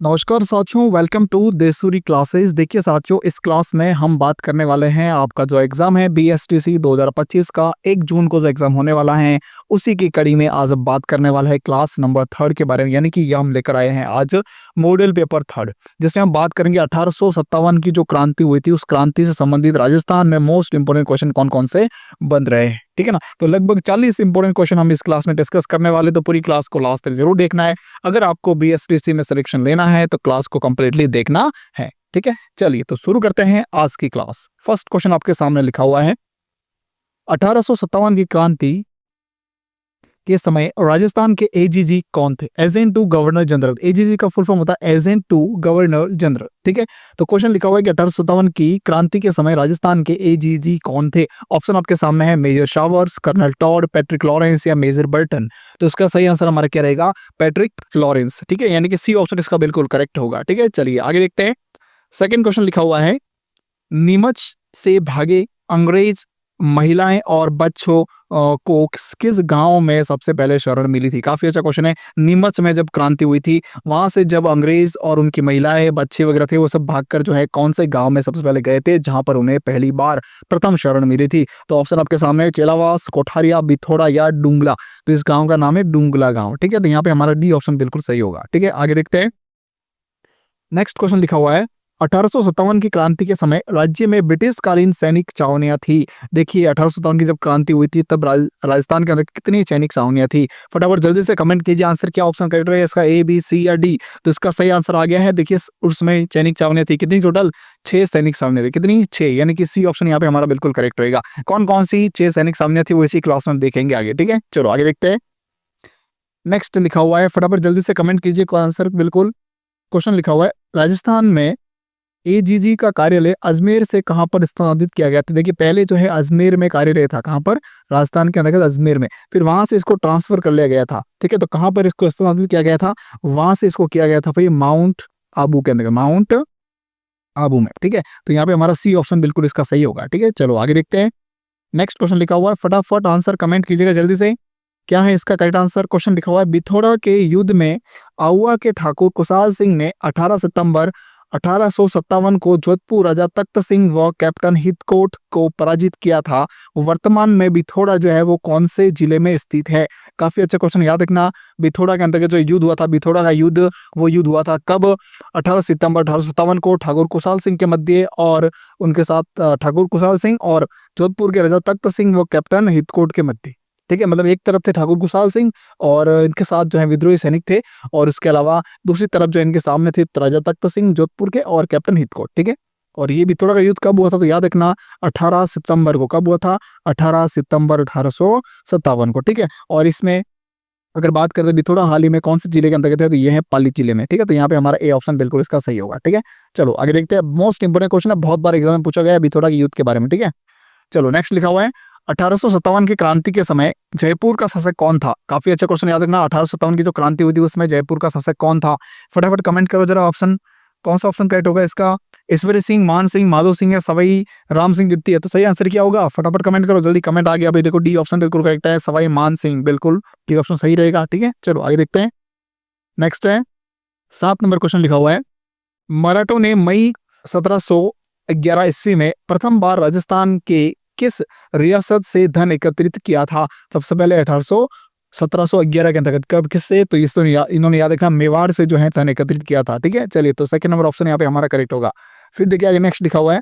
नमस्कार साथियों, welcome to Desuri classes. देखिए साथियों, इस क्लास में हम बात करने वाले हैं आपका जो एग्जाम है बीएसटीसी 2025 का 1 जून को जो एग्जाम होने वाला है, उसी की कड़ी में आज हम बात करने वाला है क्लास नंबर 3 के बारे में। यानी कि ये हम लेकर आए हैं आज मॉडल पेपर 3, जिसमें हम बात करेंगे 1857 की जो क्रांति हुई थी, उस क्रांति से संबंधित राजस्थान में मोस्ट इंपोर्टेंट क्वेश्चन कौन कौन से बन रहे हैं। ठीक है ना, तो लगभग 40 इंपोर्टेंट क्वेश्चन हम इस क्लास में डिस्कस करने वाले, तो पूरी क्लास को लास्ट तक जरूर देखना है। अगर आपको बीएसटीसी में सिलेक्शन लेना है तो क्लास को कंप्लीटली देखना है। ठीक है, चलिए तो शुरू करते हैं आज की क्लास। फर्स्ट क्वेश्चन आपके सामने लिखा हुआ है, 1857 की क्रांति के समय राजस्थान के एजीजी कौन थे? Agent to governor general. AGG का फुल फॉर्म होता है एजेंट टू गवर्नर जनरल। ठीक है, तो क्वेश्चन लिखा हुआ है कि 1857 की क्रांति के समय राजस्थान के एजीजी कौन थे? ऑप्शन आपके सामने है major Showers, colonel Tod, Patrick Lawrence या मेजर बर्टन। तो इसका सही आंसर हमारा क्या रहेगा? Patrick Lawrence. ठीक है, यानी कि सी ऑप्शन इसका बिल्कुल करेक्ट होगा। ठीक है, चलिए आगे देखते हैं। सेकेंड क्वेश्चन लिखा हुआ है, नीमच से भागे अंग्रेज महिलाएं और बच्चों को किस गांव में सबसे पहले शरण मिली थी? काफी अच्छा क्वेश्चन है। नीमच में जब क्रांति हुई थी, वहां से जब अंग्रेज और उनकी महिलाएं बच्चे वगैरह थे, वो सब भागकर जो है कौन से गांव में सबसे पहले गए थे, जहां पर उन्हें पहली बार प्रथम शरण मिली थी? तो ऑप्शन आपके सामने है चेलावास, कोठारिया, बिथोड़ा या डुंगला। तो इस गाँव का नाम है डुंगला गाँव। ठीक है, तो यहाँ पे हमारा डी ऑप्शन बिल्कुल सही होगा। ठीक है, आगे देखते हैं। नेक्स्ट क्वेश्चन लिखा हुआ है, 1857 की क्रांति के समय राज्य में ब्रिटिश कालीन सैनिक छावनियां थी। देखिए 1857 की जब क्रांति हुई थी तब राजस्थान के अंदर कितनी सैनिक छावनियां थी? फटाफट जल्दी से कमेंट कीजिए, आंसर क्या ऑप्शन करेक्ट है इसका, ए बी सी या डी? तो इसका सही आंसर आ गया है। देखिए उसमें सैनिक छावनियां थी कितनी? टोटल 6 सैनिक छावनियां थी। कितनी? 6, यानी कि सी ऑप्शन यहाँ पे हमारा बिल्कुल करेक्ट रहेगा। कौन कौन सी 6 सैनिक छावनियां थी वो इसी क्लास में देखेंगे आगे। ठीक है, चलो आगे देखते हैं। नेक्स्ट लिखा हुआ है, फटाफट जल्दी से कमेंट कीजिए आंसर बिल्कुल। क्वेश्चन लिखा हुआ है, राजस्थान में एजीजी का कार्यालय अजमेर से कहां पर स्थानांतरित किया गया था? देखिए पहले जो है अजमेर में कार्यालय था, कहां पर? राजस्थान के अंतर्गत अजमेर में। फिर वहां से इसको ट्रांसफर कर लिया गया था। ठीक है, तो कहां पर इसको स्थानांतरित किया गया था? वहां से इसको किया गया था भाई माउंट आबू के अंदर, माउंट आबू में। ठीक है, तो यहाँ पे हमारा सी ऑप्शन बिल्कुल इसका सही होगा। ठीक है, चलो आगे देखते हैं। नेक्स्ट क्वेश्चन लिखा हुआ है, फटाफट आंसर कमेंट कीजिएगा जल्दी से। क्या है इसका करेक्ट आंसर? क्वेश्चन लिखा हुआ है, बिथोड़ा के युद्ध में आउवा के ठाकुर कुशाल सिंह ने 18 सितंबर 1857 को जोधपुर राजा तख्त सिंह व कैप्टन हितकोट को पराजित किया था। वर्तमान में बिथोड़ा जो है वो कौन से जिले में स्थित है? काफी अच्छा क्वेश्चन, याद रखना। बिथोड़ा के अंतर्गत जो युद्ध हुआ था, बिथोड़ा का युद्ध, वो युद्ध हुआ था कब? 18 सितंबर 1857 को ठाकुर कुशाल सिंह के मध्य और उनके साथ ठाकुर कुशाल सिंह और जोधपुर के राजा तख्त सिंह व कैप्टन हितकोट के मध्य। ठीक है, मतलब एक तरफ थे ठाकुर कुशाल सिंह और इनके साथ जो है विद्रोही सैनिक थे, और इसके अलावा दूसरी तरफ जो इनके सामने थे राजा तख्त सिंह जोधपुर के और कैप्टन हितकोट। ठीक है, और ये बिथोड़ा का युद्ध कब हुआ था? तो याद रखना 18 सितंबर को। कब हुआ था? 18 सितंबर 1857 को। ठीक है, और इसमें अगर बात करें बिथोड़ा हाल ही में कौन से जिले के अंतर्गत है, तो ये है पाली जिले में। ठीक है, तो यहाँ पे हमारा ए ऑप्शन बिल्कुल इसका सही होगा। ठीक है, चलो आगे देखते हैं। मोस्ट इंपोर्टेंट क्वेश्चन है, बहुत बार एग्जाम में पूछा गया है बिथोड़ा के युद्ध के बारे में। ठीक है, चलो नेक्स्ट लिखा हुआ है, 1857 की क्रांति के समय जयपुर का शासक कौन था? काफी अच्छा क्वेश्चन, याद रखना। 1857 की जो क्रांति हुई थी उसमें जयपुर का शासक कौन था? फटाफट कमेंट करो जरा, ऑप्शन कौन सा ऑप्शन करेक्ट होगा इसका? ईश्वरी सिंह, मान सिंह, माधो सिंह या सवाई राम सिंह द्वितीय? तो सही आंसर क्या होगा? फटाफट कमेंट करो जल्दी, कमेंट आ गया भाई। देखो डी ऑप्शन बिल्कुल करेक्ट है, सवाई मान सिंह, बिल्कुल डी ऑप्शन सही रहेगा। ठीक है, चलो आगे देखते हैं। नेक्स्ट है 7 नंबर क्वेश्चन लिखा हुआ है, मराठों ने मई 1711 ईस्वी में प्रथम बार राजस्थान के किस रियासत से धन एकत्रित किया था? सबसे पहले 1711 के अंतर्गत कब, किससे? तो इन्होंने याद रखा मेवाड़ से जो है धन एकत्रित किया था। ठीक है, चलिए तो सेकंड नंबर ऑप्शन यहाँ पे हमारा करेक्ट होगा। फिर देखिए आगे नेक्स्ट लिखा हुआ है,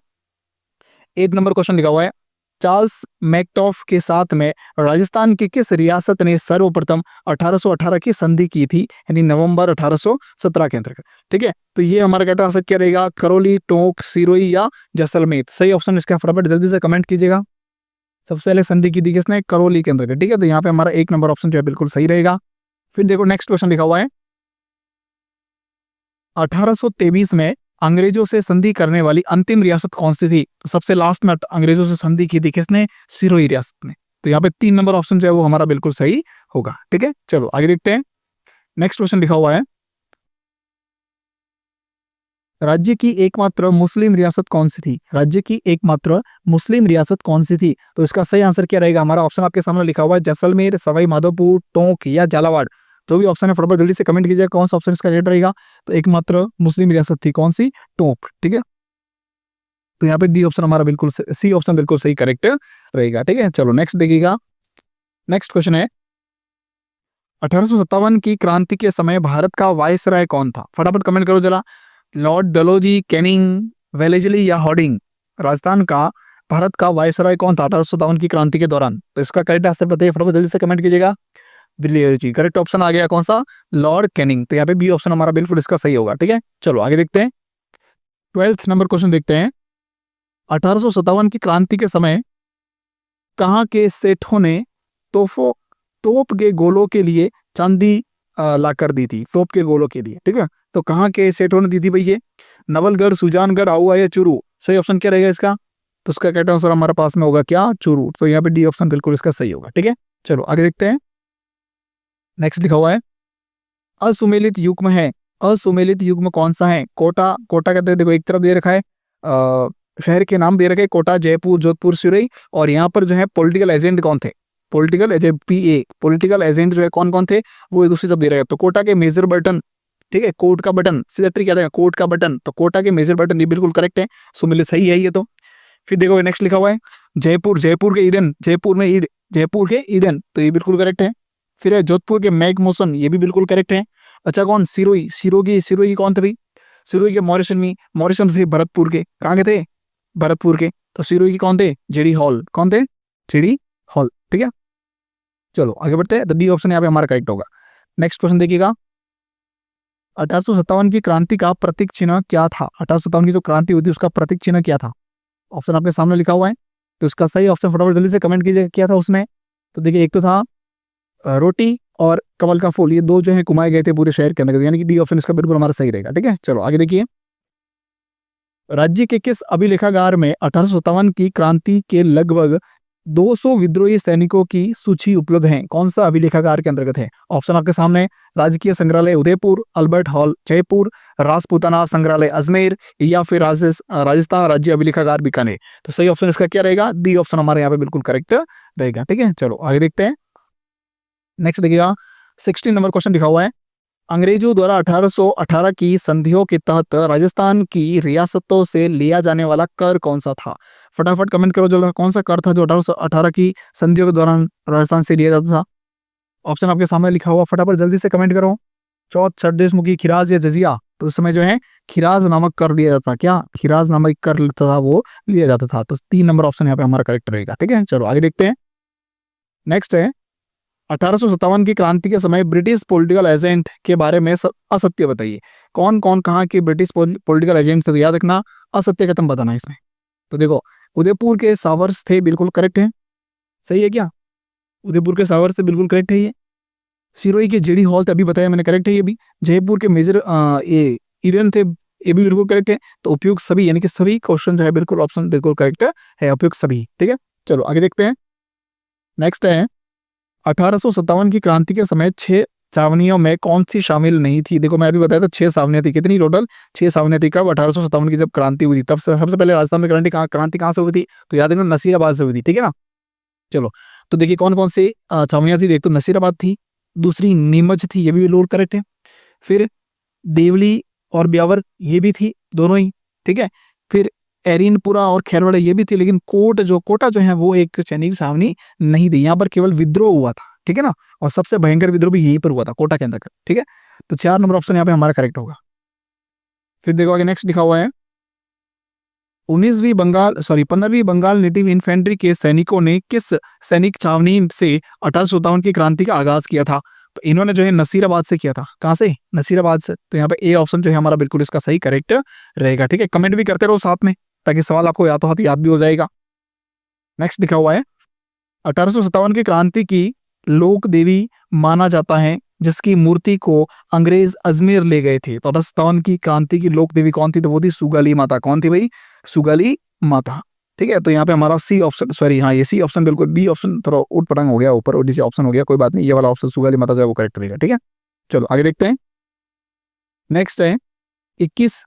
8 नंबर क्वेश्चन लिखा हुआ है, चार्ल्स मैकटॉफ के साथ में राजस्थान की किस रियासत ने सर्वप्रथम 1818 की संधि की थी? यानी नवंबर 1817 के अंतर्गत। ठीक है, तो ये हमारा करेक्ट आंसर क्या रहेगा? करौली, टोंक, सिरोही या जैसलमेर? सही ऑप्शन इसका फटाफट जल्दी से कमेंट कीजिएगा। सबसे पहले संधि की थी किसने? करौली के अंतर्गत। ठीक है, तो यहाँ पे हमारा 1 नंबर ऑप्शन जो है बिल्कुल सही रहेगा। फिर देखो नेक्स्ट क्वेश्चन लिखा हुआ है, 1823 में अंग्रेजों से संधि करने वाली अंतिम रियासत कौन सी थी? तो सबसे लास्ट में अंग्रेजों से संधि की थी किसने? सिरोही रियासत ने। तो यहाँ पे 3 नंबर ऑप्शन जो है वो हमारा बिल्कुल सही होगा। ठीक है, चलो आगे देखते हैं। नेक्स्ट क्वेश्चन लिखा हुआ है, राज्य की एकमात्र मुस्लिम रियासत कौन सी थी? राज्य की एकमात्र मुस्लिम रियासत कौन सी थी? तो इसका सही आंसर क्या रहेगा? हमारा ऑप्शन आपके सामने लिखा हुआ है, जैसलमेर, सवाई माधोपुर, टोंक या झालावाड़। जो भी ऑप्शन है फटाफट जल्दी से कमेंट कीजिएगा कौन सा ऑप्शन इसका करेक्ट रहेगा। तो एकमात्र मुस्लिम रियासत थी कौन सी, टोंक, ठीक है। तो यहाँ पे डी ऑप्शन हमारा बिल्कुल सी ऑप्शन बिल्कुल सही करेक्ट रहेगा, ठीक है। चलो नेक्स्ट देखिएगा, नेक्स्ट क्वेश्चन है 1857 की क्रांति के समय भारत का वायसराय कौन था? फटाफट कमेंट करो जरा। लॉर्ड डलहौजी, कैनिंग, वेलेस्ली या हॉर्डिंग? राजस्थान का भारत का वायसराय कौन था 1857 की क्रांति के दौरान? तो इसका करेक्ट आंसर बताइए फटाफट जल्दी से कमेंट कीजिएगा। दिल्ली जी, करेक्ट ऑप्शन आ गया कौन सा, लॉर्ड कैनिंग। तो यहाँ पे बी ऑप्शन हमारा बिल्कुल इसका सही होगा, ठीक है। चलो आगे देखते हैं, 12th नंबर क्वेश्चन देखते हैं। 1857 की क्रांति के समय कहाँ के सेठों ने तोप के गोलों के लिए चांदी ला कर दी थी, तोप के गोलों के लिए, ठीक है। तो कहाँ के सेठों ने दी थी भाई ये? नवलगढ़, सुजानगढ़, आहुआ या चूरू? सही ऑप्शन क्या रहेगा इसका? तो उसका करेक्ट आंसर हमारे पास में होगा क्या, चूरू। तो यहाँ पे डी ऑप्शन बिल्कुल इसका सही होगा, ठीक है। चलो आगे देखते हैं, नेक्स्ट लिखा हुआ है असुमेलित युग्म है, असुमेलित युग्म कौन सा है? कोटा, कोटा कहते हैं, देखो एक तरफ दे रखा है शहर के नाम दे रखे कोटा, जयपुर, जोधपुर, सिरोही, और यहाँ पर जो है पॉलिटिकल एजेंट कौन थे, political agent, PA political agent जो है कौन कौन थे वो दूसरी तरफ दे रहे हैं। तो कोटा के मेजर बटन, ठीक है, कोर्ट का बटन, सीधा ट्रिक क्या है, कोर्ट का बटन, तो कोटा के मेजर बटन ये बिल्कुल करेक्ट है, सुमेलित सही है ये। तो फिर देखो नेक्स्ट लिखा हुआ है जयपुर, जयपुर के ईडन, जयपुर में जयपुर के ईडन, तो ये बिल्कुल करेक्ट है। फिर है जोधपुर के मैग मोशन, ये भी बिल्कुल करेक्ट है। अच्छा कौन, सिरोही, सिरोही कौन थे भाई? सिरोही के मॉरिसन थे भरतपुर के, कहाँ के थे? भरतपुर के। तो सिरोही के कौन थे? जेडी हॉल, कौन थे? जेडी हॉल, ठीक है। चलो आगे बढ़ते हैं, तो डी ऑप्शन यहाँ पे हमारा करेक्ट होगा। नेक्स्ट क्वेश्चन देखिएगा, 1857 की क्रांति का प्रतीक चिन्ह क्या था? 1857 की जो क्रांति हुई थी उसका प्रतीक चिन्ह क्या था? ऑप्शन आपके सामने लिखा हुआ है, तो उसका सही ऑप्शन फटाफट जल्दी से कमेंट कीजिए क्या था उसमें। तो देखिए एक तो था रोटी और कमल का फूल, ये दो जो है घुमाए गए थे पूरे शहर के अंदर, यानी कि डी ऑप्शन इसका बिल्कुल हमारा सही रहेगा, ठीक है। चलो आगे देखिए, राज्य के किस अभिलेखागार में 1857 की क्रांति के लगभग 200 विद्रोही सैनिकों की सूची उपलब्ध है? कौन सा अभिलेखागार के अंतर्गत है? ऑप्शन आपके सामने, राजकीय संग्रहालय उदयपुर, अल्बर्ट हॉल जयपुर, राजपूताना संग्रहालय अजमेर, या फिर राजस्थान राज्य अभिलेखागार बीकानेर। तो सही ऑप्शन इसका क्या रहेगा? डी ऑप्शन हमारे यहाँ पे बिल्कुल करेक्ट रहेगा, ठीक है। चलो आगे देखते हैं, नेक्स्ट देखिएगा 16 नंबर क्वेश्चन लिखा हुआ है, अंग्रेजों द्वारा 1818 की संधियों के तहत राजस्थान की रियासतों से लिया जाने वाला कर कौन सा था? फटाफट कमेंट करो जल्दी, कौन सा कर था जो 1818 की संधियों के दौरान राजस्थान से लिया जाता था? ऑप्शन आपके सामने लिखा हुआ, फटाफट जल्दी से कमेंट करो। चौथ, छद्देशमुखी, खिराज या जजिया? तो उस समय जो है खिराज नामक कर लिया जाता, क्या खिराज नामक कर था वो लिया जाता था। तो 3 नंबर ऑप्शन यहाँ पे हमारा करेक्ट रहेगा, ठीक है। चलो आगे देखते हैं, नेक्स्ट है 1857 की क्रांति के समय ब्रिटिश पॉलिटिकल एजेंट के बारे में असत्य बताइए। कौन कौन कहाँ के ब्रिटिश पॉलिटिकल एजेंट थे? तो याद रखना असत्य का तुम बताना इसमें। तो देखो उदयपुर के सावर्स थे, बिल्कुल करेक्ट है, सही है क्या? उदयपुर के सावर्स थे, बिल्कुल करेक्ट है ये। सिरोही के जेडी हॉल थे, अभी बताया मैंने, करेक्ट है ये भी। जयपुर के मेजर ये ईडन थे, ये भी बिल्कुल करेक्ट है। तो उपयुक्त सभी, यानी कि सभी क्वेश्चन जो है बिल्कुल ऑप्शन बिल्कुल करेक्ट है, उपयुक्त सभी, ठीक है। चलो आगे देखते हैं, नेक्स्ट है 1857 की क्रांति के समय 6 छावनियों में कौन सी शामिल नहीं थी? देखो मैं अभी बताया था 6 छावनियां थी, कितनी टोटल? 6 छावनियां थी। कब? 1857 की जब क्रांति हुई थी, तब सबसे पहले राजस्थान में क्रांति कहाँ से हुई थी? तो याद रखना नसीराबाद से हुई थी, ठीक है ना। चलो तो देखिए कौन कौन से छावनियां थी। एक तो नसीराबाद थी, दूसरी नीमच थी, ये भी बिल्कुल करेक्ट है। फिर देवली और ब्यावर, ये भी थी दोनों ही, ठीक है। फिर एरिनपुरा और खैरवाड़ा, ये भी थी। लेकिन कोटा जो है वो एक सैनिक छावनी नहीं थी, यहाँ पर केवल विद्रोह हुआ था, ठीक है ना। और सबसे भयंकर विद्रोह भी यहीं पर हुआ था, कोटा के अंदर, ठीक है। तो 4 नंबर ऑप्शन यहाँ पे हमारा करेक्ट होगा। फिर देखो आगे नेक्स्ट लिखा हुआ है 15वीं बंगाल नेटिव इन्फेंट्री के सैनिकों ने किस सैनिक छावनी से 1857 की क्रांति का आगाज किया था? तो इन्होंने जो है नसीराबाद से किया था। कहां से? नसीराबाद से। तो यहाँ पे ए ऑप्शन जो है हमारा बिल्कुल इसका सही करेक्ट रहेगा, ठीक है। कमेंट भी करते रहो साथ में, ताकि सवाल आपको याद भी हो जाएगा। नेक्स्ट लिखा हुआ है 1857 की क्रांति की लोक देवी माना जाता है जिसकी मूर्ति को अंग्रेज अजमेर ले गए थे। तो 1857 की क्रांति की लोक देवी कौन थी? तो वो थी सुगाली माता। कौन थी भाई? सुगाली माता, ठीक है। तो यहाँ पे हमारा सी ऑप्शन, सॉरी हाँ ये सी ऑप्शन बिल्कुल, बी ऑप्शन थोड़ा उठ पटांग हो गया, ऊपर ओडीसी ऑप्शन हो गया, कोई बात नहीं, ये वाला ऑप्शन सुगाली माता जो है वो करेक्ट रहेगा, ठीक है। चलो आगे देखते हैं, नेक्स्ट है 21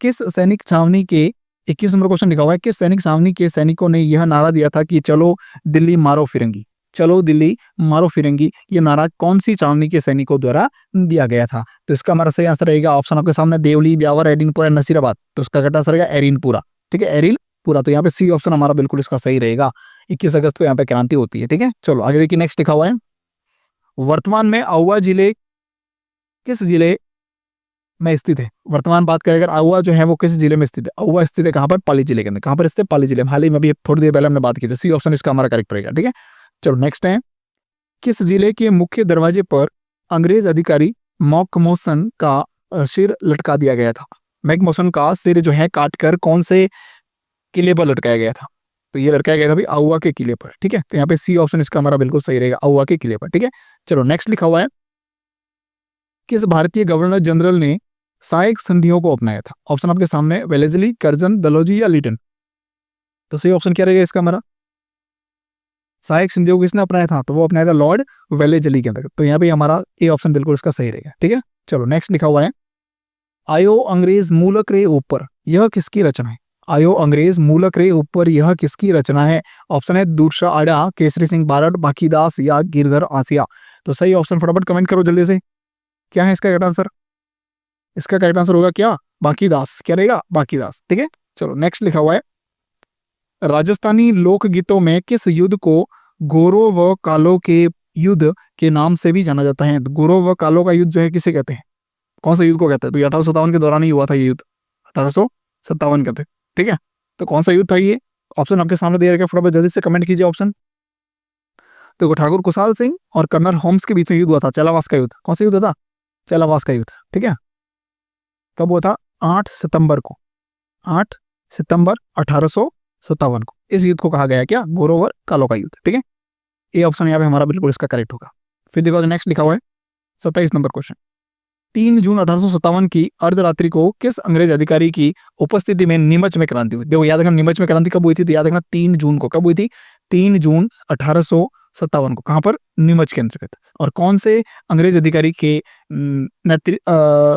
किस सैनिक छावनी के 21 नंबर क्वेश्चन लिखा हुआ है, किस सैनिक छावनी के सैनिकों ने यह नारा दिया था कि चलो दिल्ली मारो फिरंगी? चलो दिल्ली मारो फिरंगी, ये नारा कौन सी चांदनी के सैनिकों द्वारा दिया गया था? तो इसका हमारा सही आंसर रहेगा ऑप्शन आपके सामने, देवली, ब्यावर, एरिनपुरा, नसीराबाद। तो इसका करेक्ट आंसर रहेगा एरिनपुरा। ठीक है, एरिनपुरा। तो यहाँ पे सी ऑप्शन हमारा बिल्कुल इसका सही रहेगा। 21 अगस्त को यहाँ पे क्रांति होती है। ठीक है, चलो आगे देखिए, नेक्स्ट लिखा हुआ है, वर्तमान में आउवा जिले किस जिले में स्थित है? वर्तमान बात करें अगर, आउवा जो है वो किस जिले में स्थित है? आउवा स्थित है कहाँ पर? पाली जिले के अंदर। कहाँ पर स्थित है? पाली जिले में। हाल ही में अभी थोड़ी देर पहले हमने बात की थी। सी ऑप्शन इसका हमारा करेक्ट रहेगा। ठीक है, चलो नेक्स्ट है, किस जिले के मुख्य दरवाजे पर अंग्रेज अधिकारी मैकमोहन का सिर लटका दिया गया था? मैकमोहन का सिर जो है काटकर कौन से किले पर लटकाया गया था? तो ये लटकाया गया था भाई आउवा के किले पर। ठीक है, तो यहाँ पे सी ऑप्शन इसका हमारा बिल्कुल सही रहेगा, आउवा के किले पर। ठीक है, चलो नेक्स्ट लिखा हुआ है, किस भारतीय गवर्नर जनरल ने सहायक संधियों को अपनाया था? ऑप्शन आपके सामने, वेलेस्ली, कर्जन, डलहौजी या लीटन। तो सही ऑप्शन क्या रहेगा इसका हमारा? सहायक संधियों को किसने अपनाया था? तो वो अपनाया था लॉर्ड वेलेस्ली के अंतर्गत। तो यहाँ पे हमारा ए ऑप्शन बिल्कुल इसका सही रहेगा। ठीक है, चलो नेक्स्ट लिखा हुआ है, आयो अंग्रेज मूलक रे ऊपर, यह किसकी रचना है? आयो अंग्रेज मूलक रे ऊपर, यह किसकी रचना है? ऑप्शन है दूरशाह आड़ा, केसरी सिंह बारड, बाकीदास या गिरधर आसिया। तो सही ऑप्शन फटाफट कमेंट करो जल्दी से, क्या है इसका करेक्ट आंसर? इसका करेक्ट आंसर होगा क्या? बाकीदास। क्या रहेगा? बाकीदास। ठीक है, चलो नेक्स्ट लिखा हुआ है, राजस्थानी लोकगीतों में किस युद्ध को गोरो व कालो के युद्ध के नाम से भी जाना जाता है? गोरो व कालो का युद्ध जो है किसे कहते हैं? कौन सा युद्ध को कहते हैं? तो 1857 के दौरान ही हुआ था ये युद्ध, 1857 कहते हैं। ठीक है, तो कौन सा युद्ध था ये? ऑप्शन आपके सामने दे रखा है, फटाफट जल्दी से कमेंट कीजिए ऑप्शन। तो ठाकुर कुशाल सिंह और कर्नल होम्स के बीच में युद्ध हुआ था, चेलावास का युद्ध। कौन सा युद्ध था? चेलावास का युद्ध। ठीक है, कब हुआ था? 8 सितंबर को, 8 सितंबर 1857 को। इस युद्ध को कहा गया क्या? गोरोवर कालो का युद्ध। ठीक है, ये ऑप्शन यहाँ पे हमारा बिल्कुल इसका करेक्ट होगा। फिर देखो नेक्स्ट लिखा हुआ है 27 नंबर क्वेश्चन, 3 जून 1857 की अर्धरात्रि को किस अंग्रेज अधिकारी की उपस्थिति में नीमच में क्रांति हुई? देखो याद रखना, नीमच में क्रांति कब हुई थी? तो याद रखना 3 जून को। कब हुई थी? 3 जून 1857 को। कहां पर? नीमच के अंतर्गत। और कौन से अंग्रेज अधिकारी के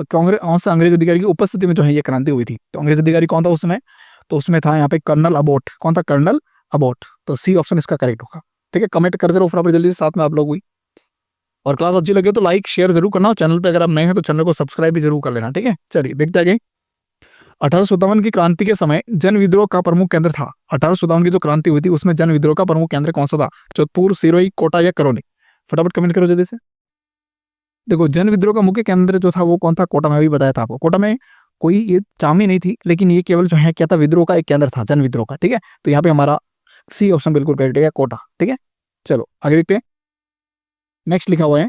कौन से अंग्रेज अधिकारी की उपस्थिति में जो है ये क्रांति हुई थी? तो अंग्रेज अधिकारी कौन था उस समय? तो उसमें था यहाँ पे कर्नल अबोट। कौन था? Colonel Abbott. तो सी ऑप्शन इसका करेक्ट होगा। ठीक है, कमेंट करते रहो फटाफट जल्दी से, साथ में आप लोग भी। और क्लास अच्छी लगे तो लाइक शेयर जरूर करना, और चैनल पे अगर आप नए हैं तो चैनल को सब्सक्राइब भी जरूर कर लेना। ठीक है, चलिए देखते आगे। 1857 की क्रांति के समय जन विद्रोह का प्रमुख केंद्र था। 1857 की जो क्रांति हुई थी उसमें जन विद्रोह का प्रमुख केंद्र कौन सा था? जोधपुर, सिरोही, कोटा या करौली? फटाफट कमेंट करो जल्दी से। देखो जन विद्रोह का मुख्य केंद्र जो था वो कौन था? कोटा में। भी बताया था आपको, कोटा में कोई ये चावनी नहीं थी, लेकिन ये केवल जो है क्या था? विद्रोह का एक केंद्र था, जन विद्रोह का। ठीक है, तो यहाँ पे हमारा सी ऑप्शन बिल्कुल करेक्ट है, कोटा। ठीक है, चलो आगे देखते हैं। नेक्स्ट लिखा हुआ है,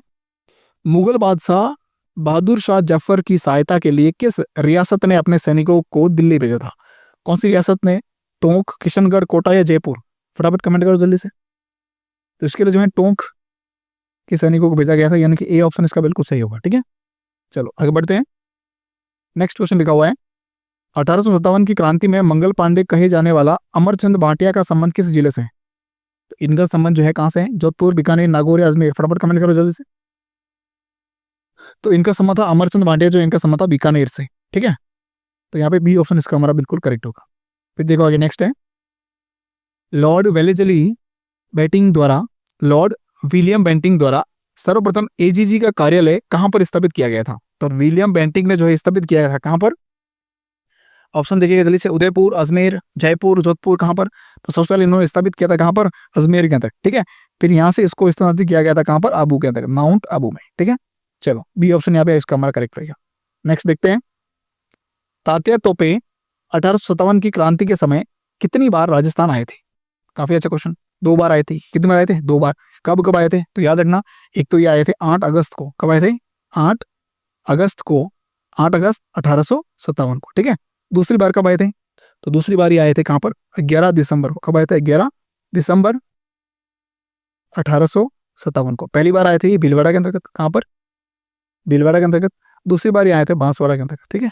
मुगल बादशाह बहादुर शाह जफर की सहायता के लिए किस रियासत ने अपने सैनिकों को दिल्ली भेजा था? कौन सी रियासत ने? टोंक, किशनगढ़, कोटा या जयपुर? फटाफट कमेंट करो जल्दी से। तो इसके लिए जो है टोंक के सैनिकों को भेजा गया था, यानी कि ए ऑप्शन इसका बिल्कुल सही होगा। ठीक है, चलो आगे बढ़ते हैं। नेक्स्ट क्वेश्चन लिखा हुआ है, 1857 की क्रांति में मंगल पांडे कहे जाने वाला अमरचंद भाटिया का संबंध किस जिले से है? तो इनका संबंध जो है कहां से है? जोधपुर, बीकानेर, नागौर या अजमेर? फटाफट कमेंट करो जल्दी से। तो इनका संबंध था, अमरचंद भाटिया जो इनका संबंध था बीकानेर से। ठीक है, तो यहाँ पे बी ऑप्शन इसका हमारा बिल्कुल करेक्ट होगा। फिर देखो आगे नेक्स्ट है, लॉर्ड वेलेस्ली बेंटिंक द्वारा, लॉर्ड विलियम बेंटिंक द्वारा सर्वप्रथम एजीजी का कार्यालय कहां पर स्थापित किया गया था? तो विलियम बेंटिंक ने जो है स्थापित किया गया था कहां पर? ऑप्शन देखिएगा जल्दी से, उदयपुर, अजमेर, जयपुर, जोधपुर, कहां पर? तो सबसे पहले इन्होंने स्थापित किया था कहां पर? अजमेर के अंदर। ठीक है, फिर यहां से इसको स्थापित किया गया था कहां पर? आबू के अंदर, माउंट आबू में। ठीक है, चलो बी ऑप्शन यहाँ पे इसका हमारा करेक्ट रहेगा। नेक्स्ट देखते हैं, तात्या तोपे 1857 की क्रांति के समय कितनी बार राजस्थान आए थे? काफी अच्छा क्वेश्चन। 2 बार आए थे। कितनी बार आए थे? 2 बार। कब कब आए थे? तो याद रखना, एक तो ये आए थे 8 अगस्त को। कब आए थे? 8 अगस्त को, 8 अगस्त 1857 को। ठीक है, दूसरी बार कब आए थे? तो दूसरी बार ये आए थे कहां पर? 11 दिसंबर को। कब आए थे? 11 दिसंबर 1857 को। पहली बार आए थे ये भीलवाड़ा के अंतर्गत। कहां पर? भीलवाड़ा के अंतर्गत। दूसरी बार ये आए थे बांसवाड़ा के अंतर्गत। ठीक है,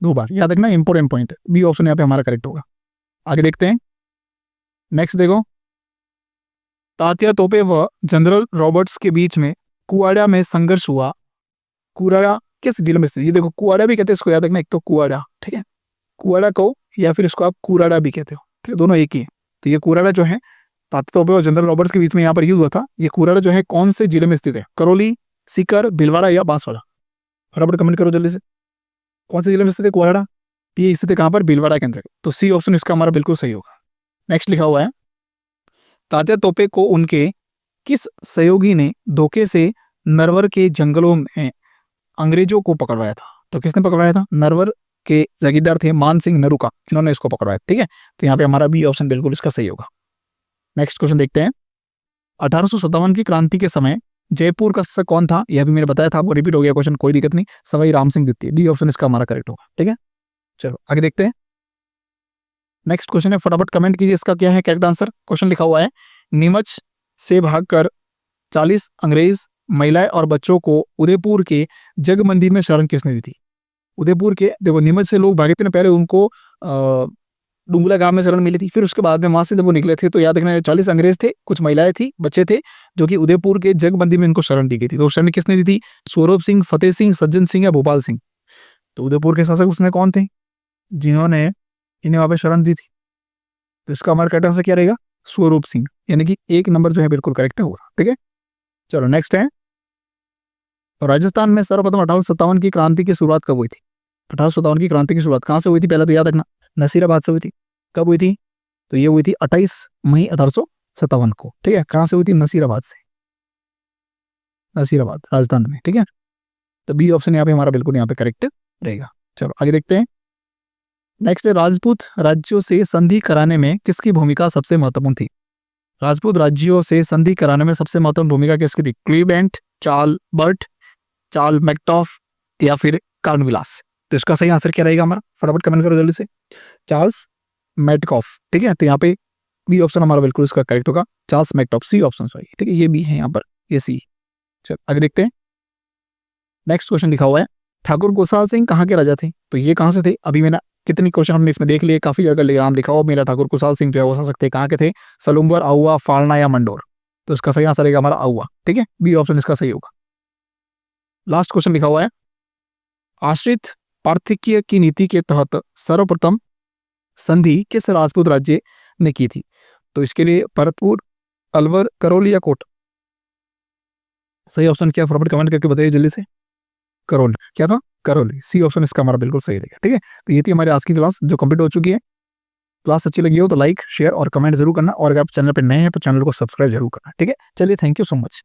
2 बार याद रखना, इंपॉर्टेंट पॉइंट। बी ऑप्शन यहाँ पे हमारा करेक्ट होगा। आगे देखते हैं, नेक्स्ट देखो, तात्या तोपे व जनरल रॉबर्ट्स के बीच में कुआड़ा में संघर्ष हुआ। कुआड़ा किस जिले में स्थित? ये देखो कुआड़ा भी कहते हैं इसको, याद रखना, एक तो कुआड़ा, ठीक है, कुआड़ा को, या फिर इसको आप कुराड़ा भी कहते हो। ठीक है, दोनों एक ही है। तो ये कुराड़ा जो है तात्या तोपे और जनरल रॉबर्ट्स के बीच में यहाँ पर युद्ध हुआ था। ये कुराड़ा जो है कौन से जिले में स्थित है? करौली, सीकर, भीलवाड़ा या बांसवाड़ा? फटाफट कमेंट करो जल्दी से। कौन से जिले में स्थित है कुराड़ा? ये स्थित है कहाँ पर? भीलवाड़ा के अंदर। तो सी ऑप्शन इसका हमारा बिल्कुल सही होगा। नेक्स्ट लिखा हुआ है, तात्या तोपे को उनके किस सहयोगी ने धोखे से नरवर के जंगलों में अंग्रेजों को पकड़वाया था? तो किसने पकड़वाया था? नरवर के जागीरदार थे मान सिंह नरूका, इन्होंने इसको पकड़वाया। ठीक है, तो यहाँ पे हमारा बी ऑप्शन बिल्कुल इसका सही होगा। नेक्स्ट क्वेश्चन देखते हैं, 1857 की क्रांति के समय जयपुर का शासक कौन था? यह भी मैंने बताया था, आपको रिपीट हो गया क्वेश्चन, कोई दिक्कत नहीं। सवाई राम सिंह द्वितीय, डी ऑप्शन इसका हमारा करेक्ट होगा। ठीक है, चलो आगे देखते हैं। नेक्स्ट क्वेश्चन है, फटाफट कमेंट कीजिए इसका क्या है करेक्ट आंसर। क्वेश्चन लिखा हुआ है, नीमच से भागकर 40 अंग्रेज महिलाएं और बच्चों को उदयपुर के जग मंदिर में शरण किसने दी थी? उदयपुर के, देखो नीमच से लोग भागे थे ना, पहले उनको डुंगला गांव में शरण मिली थी, फिर उसके बाद में वहां से जब वो निकले थे तो याद रखना 40 अंग्रेज थे, कुछ महिलाएं थी, बच्चे थे, जो कि उदयपुर के जग मंदिर में इनको शरण दी गई थी। तो शरण किसने दी थी? स्वरूप सिंह, फतेह सिंह, सज्जन सिंह या भोपाल सिंह? तो उदयपुर के शासक उसमें कौन थे जिन्होंने इन्हें वहां पर शरण दी थी? तो इसका हमारा करेक्ट आंसर क्या रहेगा? स्वरूप सिंह, यानी कि एक नंबर जो है बिल्कुल करेक्ट होगा। ठीक है, चलो नेक्स्ट है, राजस्थान में सर्वप्रथम 1857 की क्रांति की शुरुआत कब हुई थी? 1857 की क्रांति की शुरुआत कहाँ से हुई थी? पहले तो याद रखना, नसीराबाद से हुई थी। कब हुई थी? तो ये हुई थी 28 मई 1857 को। ठीक है, कहाँ से हुई थी? नसीराबाद से, नसीराबाद राजस्थान में। ठीक है, तो बी ऑप्शन यहाँ पे हमारा बिल्कुल यहाँ पे करेक्ट रहेगा। चलो आगे देखते हैं। नेक्स्ट है, राजपूत राज्यों से संधि कराने में किसकी भूमिका सबसे महत्वपूर्ण थी? राजपूत राज्यों से संधि कराने में सबसे महत्वपूर्ण भूमिका किसकी थी? क्लीवेंट, चार्ल बर्ट, चार्ल मैक्टॉफ या फिर कार्नविलास? तो इसका सही आंसर क्या रहेगा हमारा? फटाफट कमेंट करो जल्दी से। Charles Metcalfe. ठीक है, तो यहाँ पे बी ऑप्शन हमारा बिल्कुल इसका करेक्ट होगा, चार्ल्स मैक्टॉफ, सी ऑप्शन सही। ठीक है, ये भी है यहाँ पर, ये सी। चलो आगे देखते हैं। नेक्स्ट क्वेश्चन लिखा हुआ है, ठाकुर कुशाल सिंह कहाँ के राजा थे? तो ये कहाँ से थे? अभी मैंने कितनी क्वेश्चन हमने इसमें देख लिए, काफी जगह नाम लिखा हुआ मेरा ठाकुर कुशाल सिंह जो है वो हो सकते कहाँ के थे? सलुम्बर, आउआ, फालना या मंडोर? तो इसका सही आंसर रहेगा हमारा आउआ। ठीक है, बी ऑप्शन इसका सही होगा। लास्ट क्वेश्चन लिखा हुआ है, आश्रित पार्थिक्य की नीति के तहत सर्वप्रथम संधि किस राजपूत राज्य ने की थी? तो इसके लिए भरतपुर, अलवर, करौली या कोट? सही ऑप्शन क्या? फटाफट कमेंट करके बताइए जल्दी से। करौली, क्या था? करौली, सी ऑप्शन इसका हमारा बिल्कुल सही रहेगा। ठीक है, तो ये थी हमारी आज की क्लास जो कंप्लीट हो चुकी है। क्लास अच्छी लगी हो तो लाइक, शेयर और कमेंट जरूर करना, और अगर आप चैनल पर नए हैं तो चैनल को सब्सक्राइब जरूर करना। ठीक है, चलिए, थैंक यू सो मच।